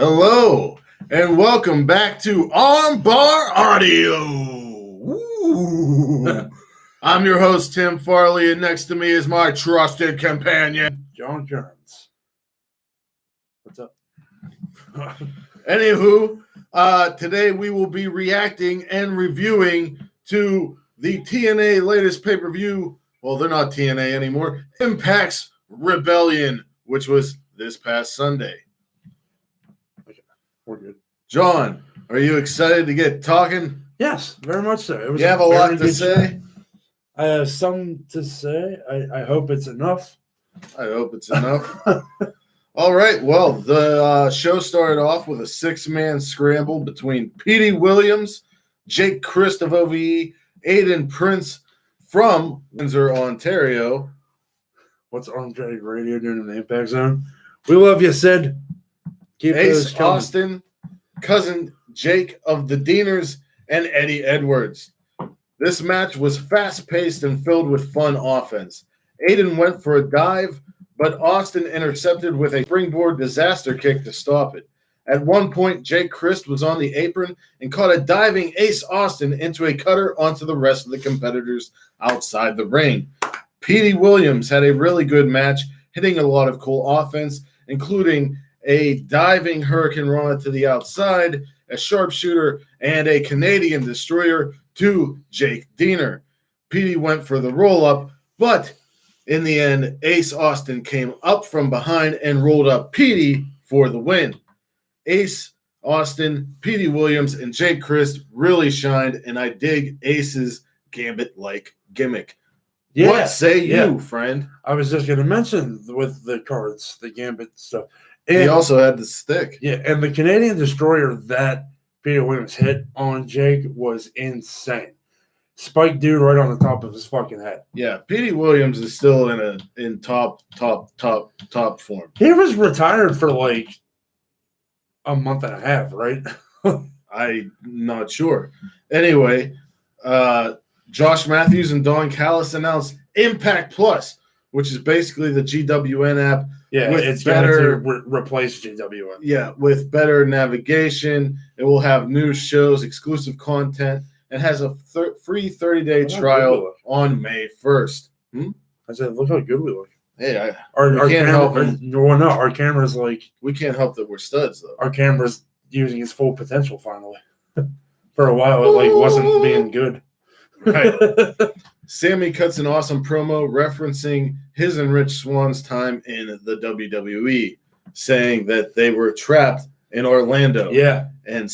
Hello, and welcome back to Armbar Audio. Ooh. I'm your host, Tim Farley, and next to me is my trusted companion, John Jones. What's up? Anywho, today we will be reacting and reviewing to the TNA latest pay-per-view. Well, they're not TNA anymore. Impact's Rebellion, which was this past Sunday. We're good. John, are you excited to get talking? Yes, very much so. It was You have a lot to say? I have some to say. I hope it's enough. I hope it's enough. All right. Well, the show started off with a six-man scramble between Petey Williams, Jake Christ of OVE, Aiden Prince from Windsor, Ontario. What's Andre Radio doing in the Impact Zone? We love you, Sid. Keep Ace Austin, cousin Jake of the Deaners, and Eddie Edwards. This match was fast-paced and filled with fun offense. Aiden went for a dive, but Austin intercepted with a springboard disaster kick to stop it. At one point, Jake Christ was on the apron and caught a diving Ace Austin into a cutter onto the rest of the competitors outside the ring. Petey Williams had a really good match, hitting a lot of cool offense, including a diving Hurricane Rana to the outside, a sharpshooter, and a Canadian Destroyer to Jake Diener. Petey went for the roll-up, but in the end, Ace Austin came up from behind and rolled up Petey for the win. Ace Austin, Petey Williams, and Jake Christ really shined, and I dig Ace's Gambit-like gimmick. Yeah, what say you, friend? I was just going to mention with the cards, the Gambit stuff. And he also had the stick. Yeah, and the Canadian Destroyer that Petey Williams hit on Jake was insane. Spike dude right on the top of his fucking head. Yeah, Petey Williams is still in top form. He was retired for like a month and a half, right? I'm not sure. Anyway, Josh Matthews and Don Callis announced Impact Plus, which is basically the GWN app. Yeah, it's better to replace GWN. Yeah, with better navigation. It will have new shows, exclusive content, and has a free 30-day trial on May 1st. I said, look how good we look. Hey, our can't help. No, our camera's like... We can't help that we're studs, though. Our camera's using its full potential, finally. For a while, it wasn't being good. Right. Sammy cuts an awesome promo referencing his and Rich Swann's time in the WWE, saying that they were trapped in Orlando. Yeah. And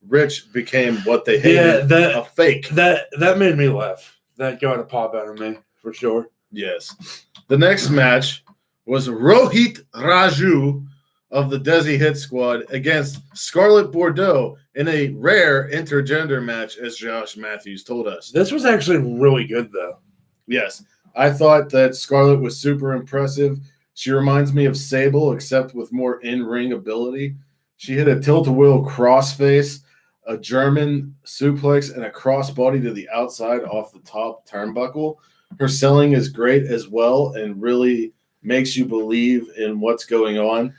Rich became what they hated, a fake. That made me laugh. That got a pop out of me, for sure. Yes. The next match was Rohit Raju of the Desi Hit Squad against Scarlett Bordeaux in a rare intergender match, as Josh Matthews told us. This was actually really good, though. Yes. I thought that Scarlett was super impressive. She reminds me of Sable, except with more in-ring ability. She hit a tilt-a-wheel crossface, a German suplex, and a crossbody to the outside off the top turnbuckle. Her selling is great as well and really makes you believe in what's going on.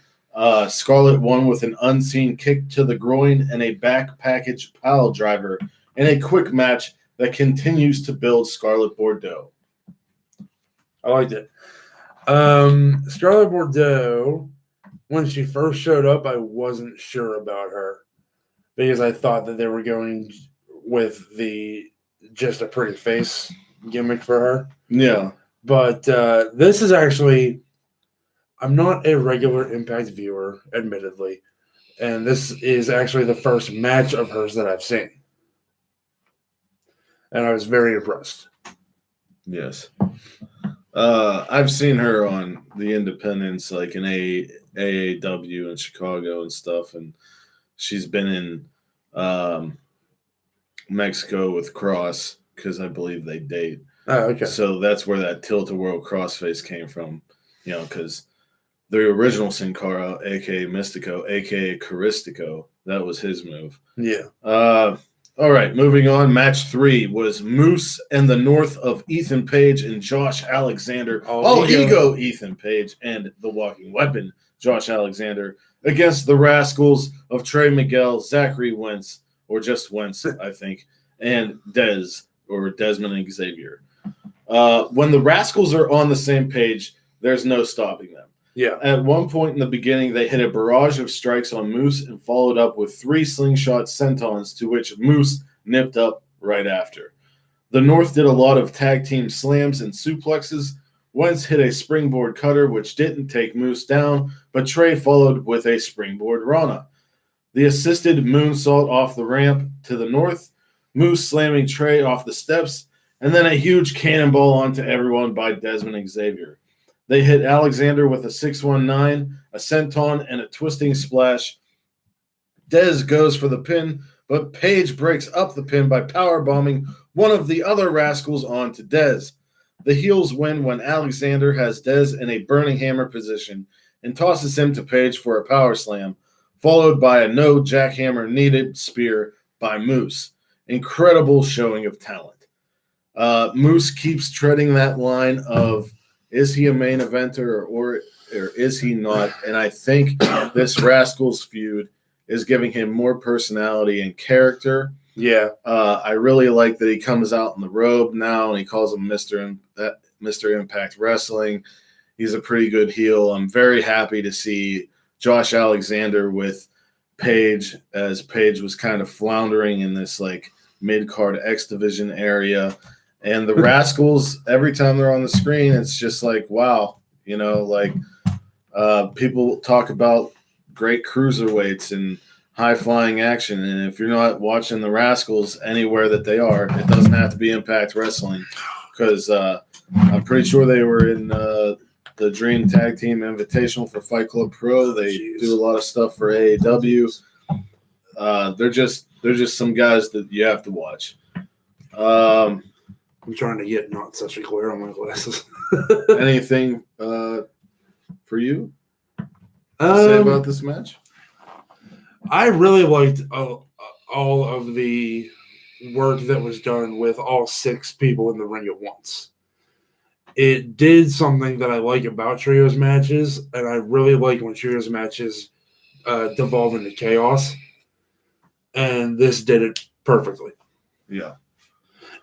Scarlett won with an unseen kick to the groin and a back package pile driver in a quick match that continues to build Scarlett Bordeaux. I liked it. Scarlett Bordeaux, when she first showed up, I wasn't sure about her because I thought that they were going with the just a pretty face gimmick for her. Yeah. But this is actually... I'm not a regular Impact viewer, admittedly, and this is actually the first match of hers that I've seen. And I was very impressed. Yes. I've seen her on the independents, like in AAW in Chicago and stuff, and she's been in Mexico with Cross because I believe they date. Oh, okay. So that's where that tilt-a-whirl crossface came from, because the original Sin Cara, a.k.a. Mystico, a.k.a. Caristico, that was his move. Yeah. All right, moving on. Match 3 was Moose and the North of Ethan Page and Josh Alexander. All ego Ethan Page and the Walking Weapon, Josh Alexander, against the Rascals of Trey Miguel, Zachary Wentz, or just Wentz, I think, and Desmond Xavier. When the Rascals are on the same page, there's no stopping them. Yeah. At one point in the beginning, they hit a barrage of strikes on Moose and followed up with 3 slingshot sentons, to which Moose nipped up right after. The North did a lot of tag team slams and suplexes. Wentz hit a springboard cutter, which didn't take Moose down, but Trey followed with a springboard Rana. The assisted moonsault off the ramp to the North, Moose slamming Trey off the steps, and then a huge cannonball onto everyone by Desmond Xavier. They hit Alexander with a 619, a senton, and a twisting splash. Dez goes for the pin, but Page breaks up the pin by powerbombing one of the other Rascals onto Dez. The heels win when Alexander has Dez in a burning hammer position and tosses him to Page for a power slam, followed by a no jackhammer needed spear by Moose. Incredible showing of talent. Moose keeps treading that line of, is he a main eventer or is he not? And I think this Rascals feud is giving him more personality and character. Yeah. I really like that he comes out in the robe now and he calls him Mr. Impact Wrestling. He's a pretty good heel. I'm very happy to see Josh Alexander with Page, as Page was kind of floundering in this like mid-card X Division area. And the Rascals, every time they're on the screen, it's just like, wow, you know, like people talk about great cruiserweights and high-flying action. And if you're not watching the Rascals anywhere that they are, it doesn't have to be Impact Wrestling, because I'm pretty sure they were in the Dream Tag Team Invitational for Fight Club Pro. They do a lot of stuff for AEW. They're just some guys that you have to watch. I'm trying to get not such a glare on my glasses. Anything for you to say about this match? I really liked all of the work that was done with all 6 people in the ring at once. It did something that I like about trios matches, and I really like when trios matches devolve into chaos. And this did it perfectly. Yeah.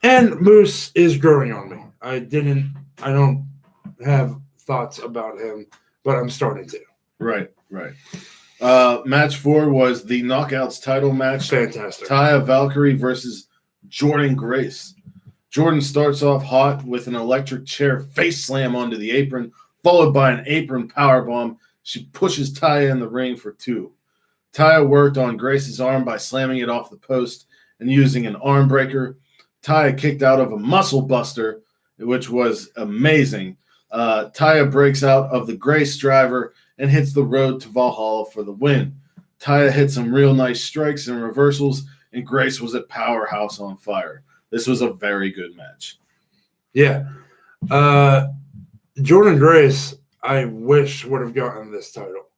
And Moose is growing on me. I don't have thoughts about him, but I'm starting to. Right. Match 4 was the Knockouts title match. Fantastic. Taya Valkyrie versus Jordan Grace. Jordan starts off hot with an electric chair face slam onto the apron, followed by an apron powerbomb. She pushes Taya in the ring for 2. Taya worked on Grace's arm by slamming it off the post and using an arm breaker. Taya kicked out of a muscle buster, which was amazing. Taya breaks out of the Grace driver and hits the road to Valhalla for the win. Taya hit some real nice strikes and reversals, and Grace was a powerhouse on fire. This was a very good match. Yeah. Jordan Grace, I wish would have gotten this title.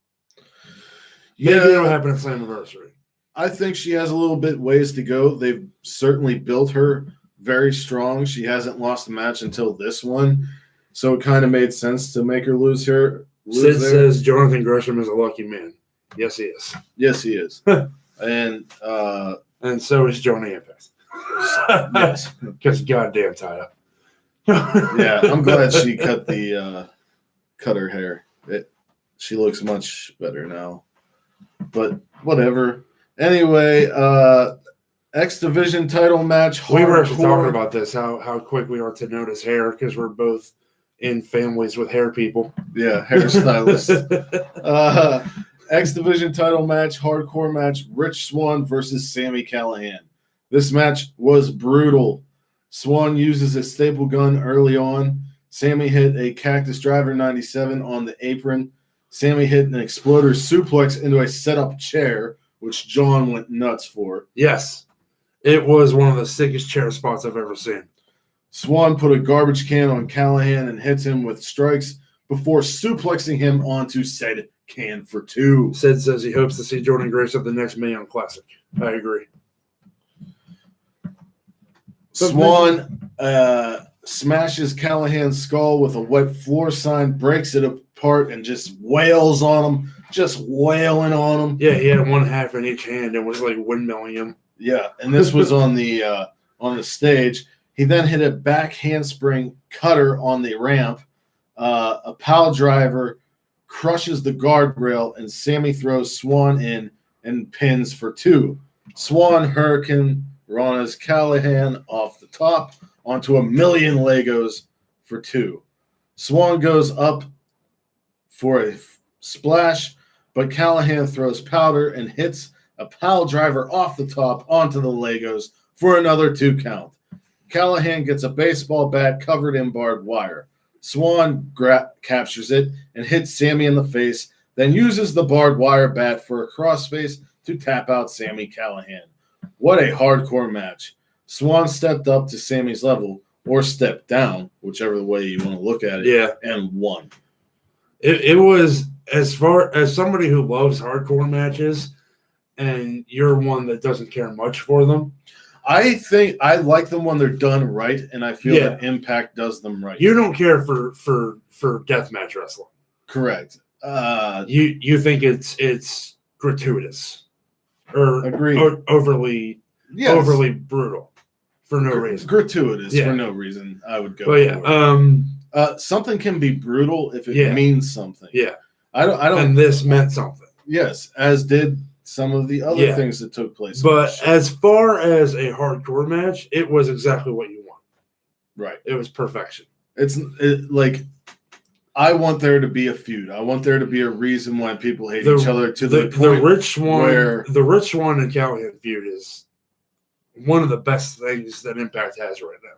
Maybe it'll happen at Slammiversary. I think she has a little bit ways to go. They've certainly built her very strong. She hasn't lost a match until this one, so it kind of made sense to make her lose here. Sid says Jonathan Gresham is a lucky man. Yes, he is. Yes, he is. And so is Johnny Impact. Yes. Because goddamn Taya. Yeah, I'm glad she cut her hair. She looks much better now. But whatever. Anyway, X Division title match. We were actually talking about this, how quick we are to notice hair, because we're both in families with hair people. Yeah, hairstylists. X Division title match, hardcore match, Rich Swann versus Sami Callihan. This match was brutal. Swann uses a staple gun early on. Sami hit a Cactus Driver 97 on the apron. Sami hit an exploder suplex into a setup chair, which John went nuts for. Yes. It was one of the sickest chair spots I've ever seen. Swann put a garbage can on Callihan and hits him with strikes before suplexing him onto said can for 2. Sid says he hopes to see Jordan Grace at the next Mae Young Classic. I agree. Swan smashes Callahan's skull with a wet floor sign, breaks it apart, and just wails on him, just wailing on him. Yeah, he had one half in each hand and was like windmilling him. Yeah, and this was on the stage. He then hit a back handspring cutter on the ramp. A pile driver crushes the guardrail, and Sammy throws Swan in and pins for 2. Swan Hurricane Rana's Callahan off the top onto a million Legos for 2. Swan goes up for a splash, but Callahan throws powder and hits a pile driver off the top onto the Legos for another 2 count. Callahan gets a baseball bat covered in barbed wire. Swan captures it and hits Sammy in the face, then uses the barbed wire bat for a crossface to tap out Sammy Callahan. What a hardcore match. Swan stepped up to Sammy's level, or stepped down, whichever way you want to look at it, and won. It was, as far as somebody who loves hardcore matches, and you're one that doesn't care much for them. I think I like them when they're done right, and I feel that Impact does them right. You don't care for deathmatch wrestling. Correct. You think it's gratuitous or overly brutal for no reason. Gratuitous for no reason. I would go. But something can be brutal if it means something. Yeah. I don't. And this meant something. Yes, as did some of the other things that took place. But as far as a hardcore match, it was exactly what you want. Right. It was perfection. Like, I want there to be a feud. I want there to be a reason why people hate each other to the point the Rich Swann and Callahan feud is one of the best things that Impact has right now.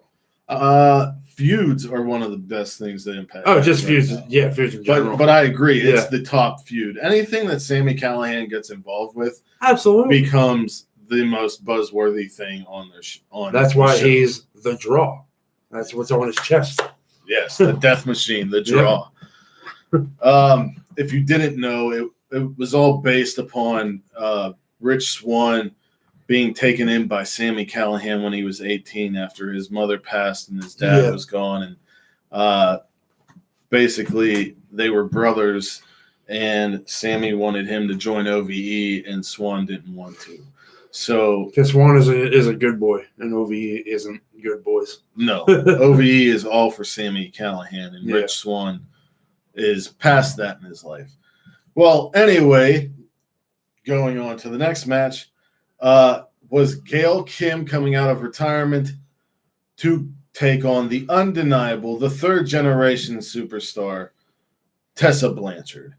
Feuds are one of the best things that Impact. Oh, just feuds. Yeah, feuds in general. But I agree. It's the top feud. Anything that Sammy Callahan gets involved with absolutely becomes the most buzzworthy thing on their That's why he's the draw. That's what's on his chest. Yes, the death machine, the draw. If you didn't know, it was all based upon Rich Swann being taken in by Sammy Callahan when he was 18 after his mother passed and his dad was gone. And basically, they were brothers, and Sammy wanted him to join OVE, and Swann didn't want to. So, because Swann is a good boy, and OVE isn't good boys. No, OVE is all for Sammy Callahan, and Rich Swann is past that in his life. Well, anyway, going on to the next match. Was Gail Kim coming out of retirement to take on the undeniable, the third-generation superstar, Tessa Blanchard.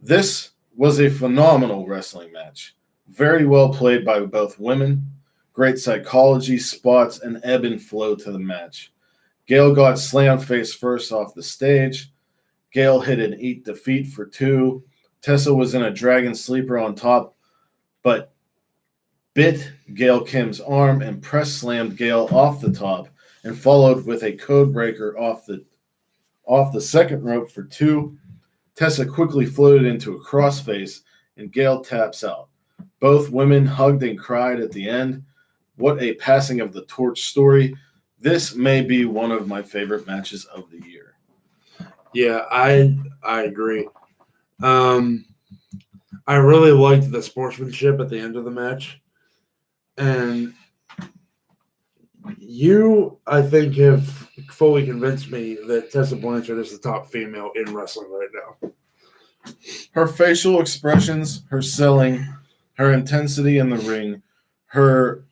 This was a phenomenal wrestling match. Very well played by both women. Great psychology, spots, and ebb and flow to the match. Gail got slammed face first off the stage. Gail hit an eat defeat for 2. Tessa was in a dragon sleeper on top, but bit Gail Kim's arm and press slammed Gail off the top and followed with a code breaker off the second rope for 2. Tessa quickly floated into a crossface and Gail taps out. Both women hugged and cried at the end. What a passing of the torch story. This may be one of my favorite matches of the year. Yeah, I agree. I really liked the sportsmanship at the end of the match. And you, I think, have fully convinced me that Tessa Blanchard is the top female in wrestling right now. Her facial expressions, her selling, her intensity in the ring, her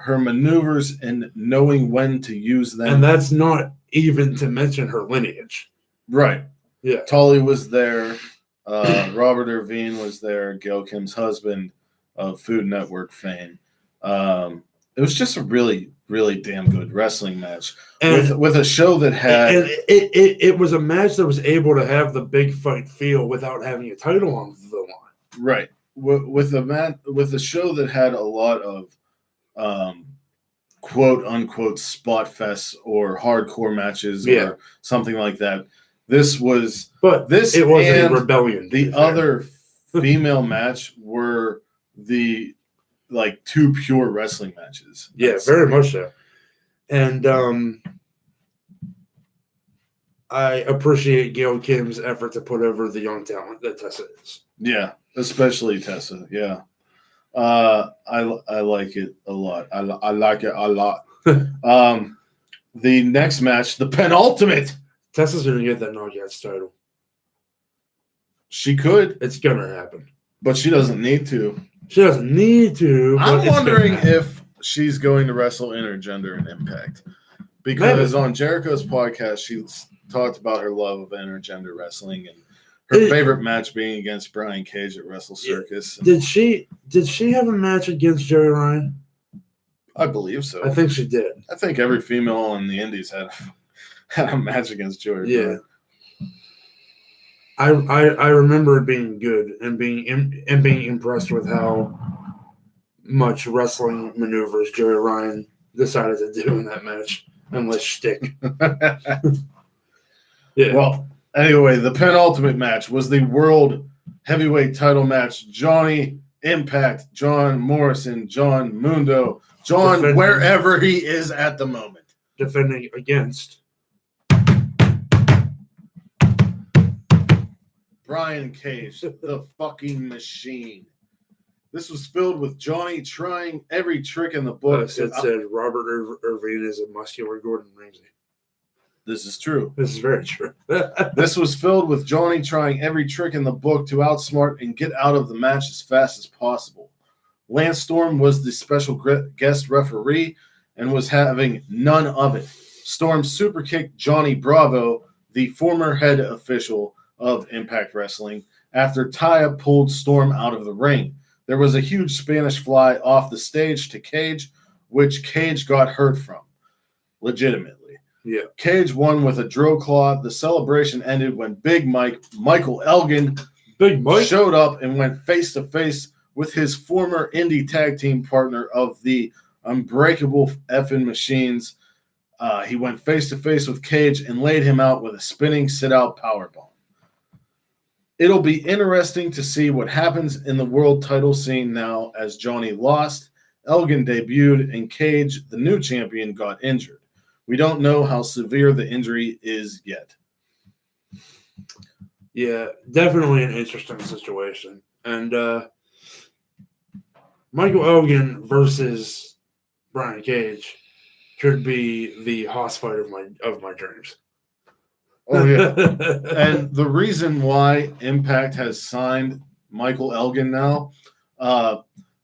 maneuvers and knowing when to use them. And that's not even to mention her lineage. Right. Yeah. Tully was there. Robert Irvine was there. Gail Kim's husband of Food Network fame. It was just a really, really damn good wrestling match with a show that had. And it was a match that was able to have the big fight feel without having a title on the line. Right. With a show that had a lot of quote unquote spot fests or hardcore matches or something like that. This was, it was a rebellion. The other female match were the two pure wrestling matches. Yeah, very much so. And I appreciate Gail Kim's effort to put over the young talent that Tessa is. Yeah, especially Tessa. Yeah. I like it a lot. I like it a lot. The next match, the penultimate. Tessa's going to get that Knockouts title. She could. It's going to happen. But she doesn't need to. She doesn't need to. I'm wondering if she's going to wrestle Intergender in Impact. Because on Jericho's podcast, she talked about her love of intergender wrestling and her favorite match being against Brian Cage at Wrestle Circus. Did she have a match against Joey Ryan? I believe so. I think she did. I think every female in the Indies had a match against Joey Ryan. I remember it being good and being impressed with how much wrestling maneuvers Joey Ryan decided to do in that match. Unless shtick. Yeah. Well, anyway, the penultimate match was the World Heavyweight title match. Johnny Impact, John Morrison, John Mundo, John wherever he is at the moment. Defending against Brian Cage, the fucking machine. This was filled with Johnny trying every trick in the book. It said Robert Irvine is a muscular Gordon Ramsay. This is true. This is very true. This was filled with Johnny trying every trick in the book to outsmart and get out of the match as fast as possible. Lance Storm was the special guest referee and was having none of it. Storm superkicked Johnny Bravo, the former head official of Impact Wrestling, after Taya pulled Storm out of the ring. There was a huge Spanish fly off the stage to Cage, which Cage got hurt from, legitimately. Yeah. Cage won with a drill claw. The celebration ended when Big Michael Elgin, showed up and went face-to-face with his former indie tag team partner of the Unbreakable Effin' Machines. He went face-to-face with Cage and laid him out with a spinning sit-out powerbomb. It'll be interesting to see what happens in the world title scene now as Johnny lost, Elgin debuted, and Cage, the new champion, got injured. We don't know how severe the injury is yet. Yeah, definitely an interesting situation. And Michael Elgin versus Brian Cage could be the Haas fight of my dreams. Oh, yeah. And the reason why Impact has signed Michael Elgin now,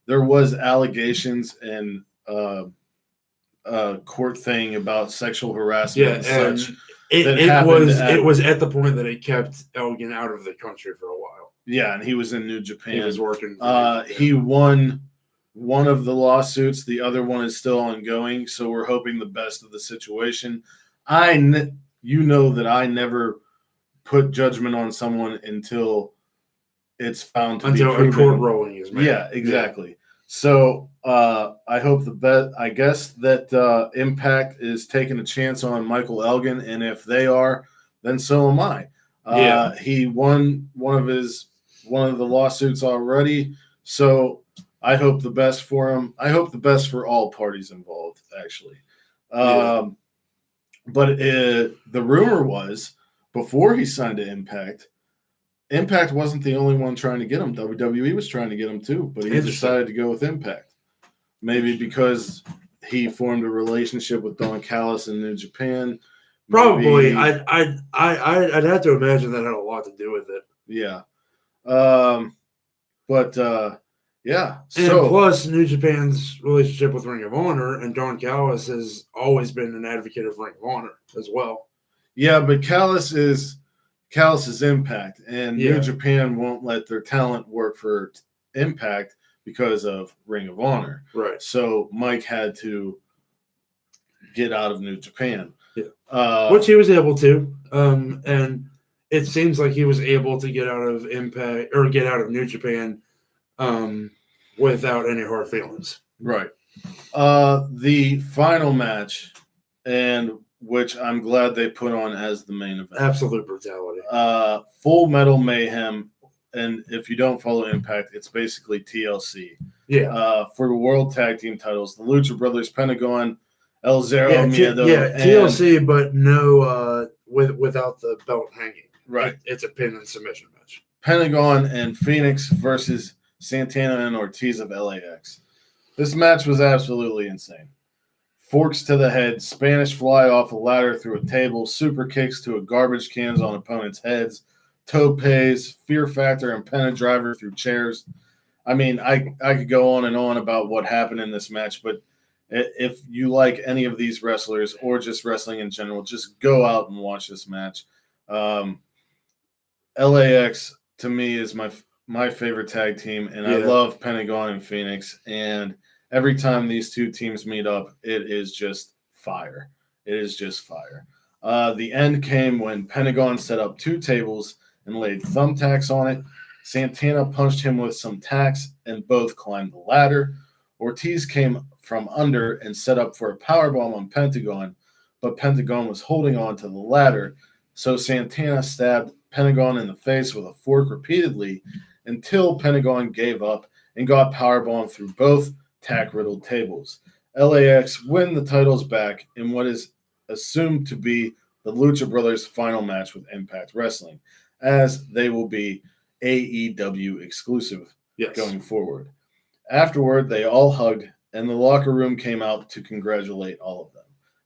there was allegations and court thing about sexual harassment and such. It was at the point that it kept Elgin out of the country for a while. Yeah, and he was in New Japan. He was working. He won one of the lawsuits. The other one is still ongoing, so we're hoping the best of the situation. You know that I never put judgment on someone until it's found to be proven. A court ruling is made. Yeah, exactly. Yeah. So I hope the best. I guess that Impact is taking a chance on Michael Elgin, and if they are, then so am I. He won one of the lawsuits already, so I hope the best for him. I hope the best for all parties involved, actually. But the rumor was, before he signed to Impact wasn't the only one trying to get him. WWE was trying to get him too, but he decided to go with Impact. Maybe because he formed a relationship with Don Callis in New Japan. Probably. I'd have to imagine that had a lot to do with it. Yeah. Yeah. And plus, New Japan's relationship with Ring of Honor, and Don Callis has always been an advocate of Ring of Honor as well. Yeah, but Callis is Impact, and New Japan won't let their talent work for Impact because of Ring of Honor. Right. So Mike had to get out of New Japan. Yeah. Which he was able to. And it seems like he was able to get out of Impact or get out of New Japan without any hard feelings. Right. The final match, and which I'm glad they put on as the main event. Absolute brutality. Full Metal Mayhem, and if you don't follow Impact, it's basically TLC. Yeah. For the World Tag Team titles, the Lucha Brothers, Pentagon, El Zero Miedo. and- TLC, but no, without the belt hanging. Right. It's a pin and submission match. Pentagon and Phoenix versus Santana and Ortiz of LAX. This match was absolutely insane. Forks to the head, Spanish fly off a ladder through a table, super kicks to a garbage cans on opponents' heads, topes, fear factor, and penta driver through chairs. I mean, I could go on and on about what happened in this match, but if you like any of these wrestlers or just wrestling in general, just go out and watch this match. LAX to me is my favorite tag team, and I love Pentagon and Phoenix. And every time these two teams meet up, it is just fire. It is just fire. The end came when Pentagon set up 2 tables and laid thumbtacks on it. Santana punched him with some tacks, and both climbed the ladder. Ortiz came from under and set up for a powerbomb on Pentagon, but Pentagon was holding on to the ladder, so Santana stabbed Pentagon in the face with a fork repeatedly until Pentagon gave up and got powerbombed through both tack-riddled tables. LAX win the titles back in what is assumed to be the Lucha Brothers' final match with Impact Wrestling, as they will be AEW exclusive going forward. Afterward, they all hugged, and the locker room came out to congratulate all of them.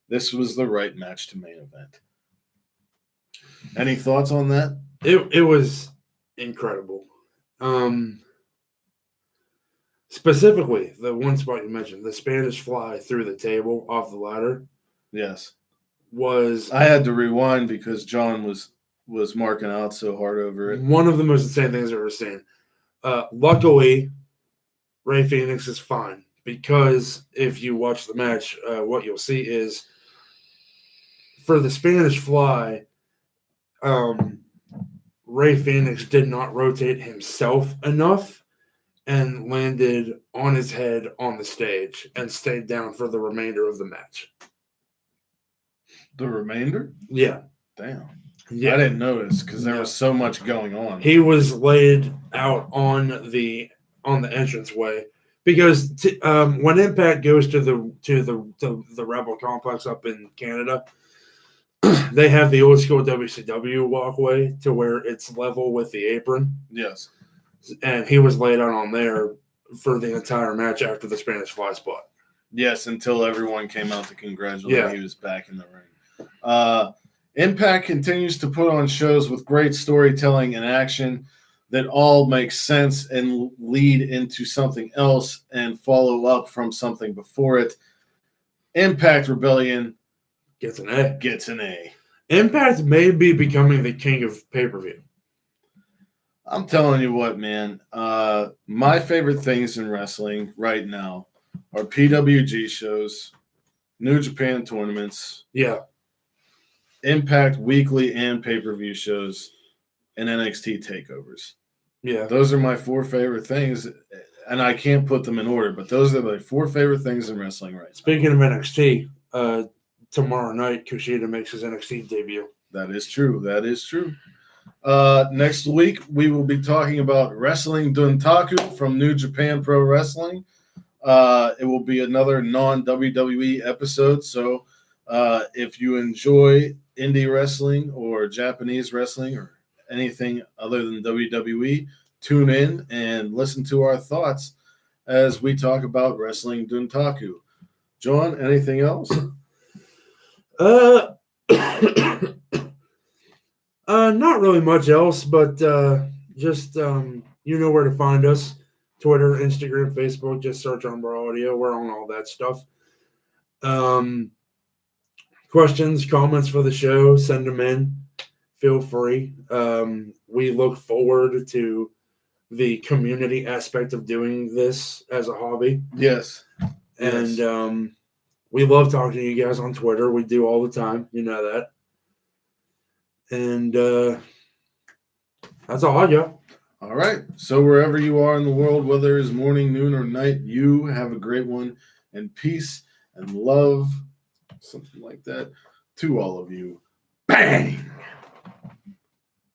This was the right match to main event. Any thoughts on that? It was incredible. Specifically, the one spot you mentioned, the Spanish fly through the table off the ladder. Yes. I had to rewind because John was marking out so hard over it. One of the most insane things I've ever seen. Luckily, Rey Fenix is fine, because if you watch the match, what you'll see is for the Spanish fly, Rey Fenix did not rotate himself enough and landed on his head on the stage and stayed down for the remainder of the match. The remainder? Yeah. Damn. Yeah. I didn't notice because there was so much going on. He was laid out on the entranceway because when Impact goes to the Rebel Complex up in Canada, they have the old school WCW walkway to where it's level with the apron. Yes. And he was laid out on there for the entire match after the Spanish fly spot. Yes, until everyone came out to congratulate. He was back in the ring. Impact continues to put on shows with great storytelling and action that all make sense and lead into something else and follow up from something before it. Impact Rebellion gets an A. Impact may be becoming the king of pay-per-view. I'm telling you what, man. My favorite things in wrestling right now are PWG shows, New Japan tournaments, Impact weekly and pay-per-view shows, and NXT takeovers. Yeah. Those are my 4 favorite things, and I can't put them in order, but those are my 4 favorite things in wrestling right now. Speaking of NXT, tomorrow night, Kushida makes his NXT debut. That is true. Next week, we will be talking about Wrestling Duntaku from New Japan Pro Wrestling. It will be another non-WWE episode, so if you enjoy indie wrestling or Japanese wrestling or anything other than WWE, tune in and listen to our thoughts as we talk about Wrestling Duntaku. John, anything else? Not really much else, but just you know where to find us. Twitter, Instagram, Facebook, just search Armbar Audio. We're on all that stuff. Questions, comments for the show, send them in. Feel free. We look forward to the community aspect of doing this as a hobby. Yes. And we love talking to you guys on Twitter. We do all the time. You know that. And that's all I got. All right. So wherever you are in the world, whether it's morning, noon, or night, you have a great one, and peace and love, something like that, to all of you. Bang!